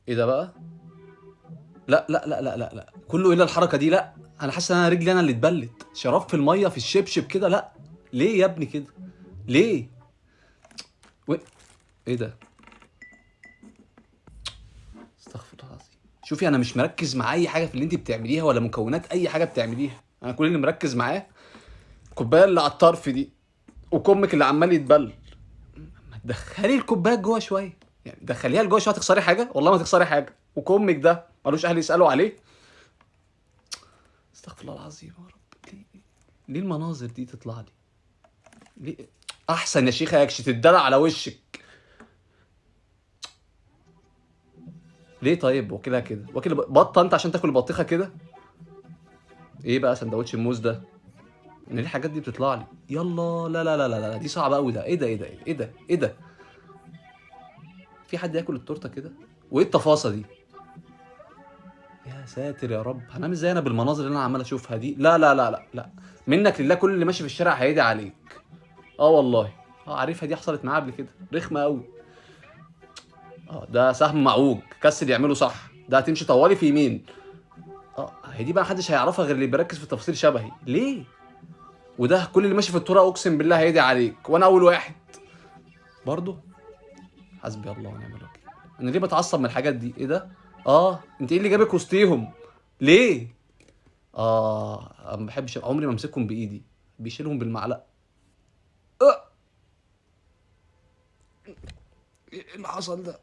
ايه ده بقى؟ لا لا لا لا لا لا، كله الا الحركه دي. لا، انا حاسس ان انا رجلي انا اللي اتبلت شراب في الميه في الشبشب كده. لا، ليه يا ابني كده؟ ليه؟ و... ايه ده؟ استغفر الله العظيم. شوفي، انا مش مركز مع اي حاجه في اللي انت بتعمليها ولا مكونات اي حاجه بتعمليها. انا كل اللي مركز معاه الكوبايه اللي على الطرف دي وكمك اللي عمال يتبل. ما تدخلي الكوبايه جوه شويه، يعني دخليها لجوه شويه. هتخسري حاجه؟ والله ما تخسري حاجه. وكمك ده ملوش اهل يسالوا عليه. استغفر الله العظيم يا رب. ليه المناظر دي تطلع لي؟ ليه؟ احسن يا شيخه يكش تتدلع على وشك. ليه طيب؟ واكلها كده واكل بطه انت عشان تاكل بطيخه كده؟ ايه بقى سندوتش الموز ده؟ ان الحاجات دي بتطلع لي؟ يلا لا لا لا لا لا، دي صعبه قوي. ده ايه ده؟ ايه ده؟ ايه ده؟ ايه ده؟ في حد ياكل التورته كده؟ وايه التفاصيل دي؟ يا ساتر يا رب، هنام ازاي انا بالمناظر اللي انا عمال اشوفها دي؟ لا لا لا لا لا، منك لله كل اللي ماشي في الشارع هيدعي عليك. اه والله. اه عارفها دي، حصلت معايا قبل كده، رخمه قوي. اه ده سهم معوج، كسل يعمله صح. ده هتمشي طوالي في يمين. اه هي دي بقى محدش هيعرفها غير اللي بيركز في التفاصيل شبهي. ليه؟ وده كل اللي ماشي في الطرق اقسم بالله هيدعي عليك وانا اول واحد. برضه. حسبي الله ونعم الوكيل. انا ليه بتعصب من الحاجات دي؟ ايه ده؟ اه انت ايه اللي جابك وسطيهم؟ ليه؟ اه انا ما بحبش عمري ما امسكهم بايدي، بيشيلهم بالمعلقه. آه. ايه اللي حصل ده؟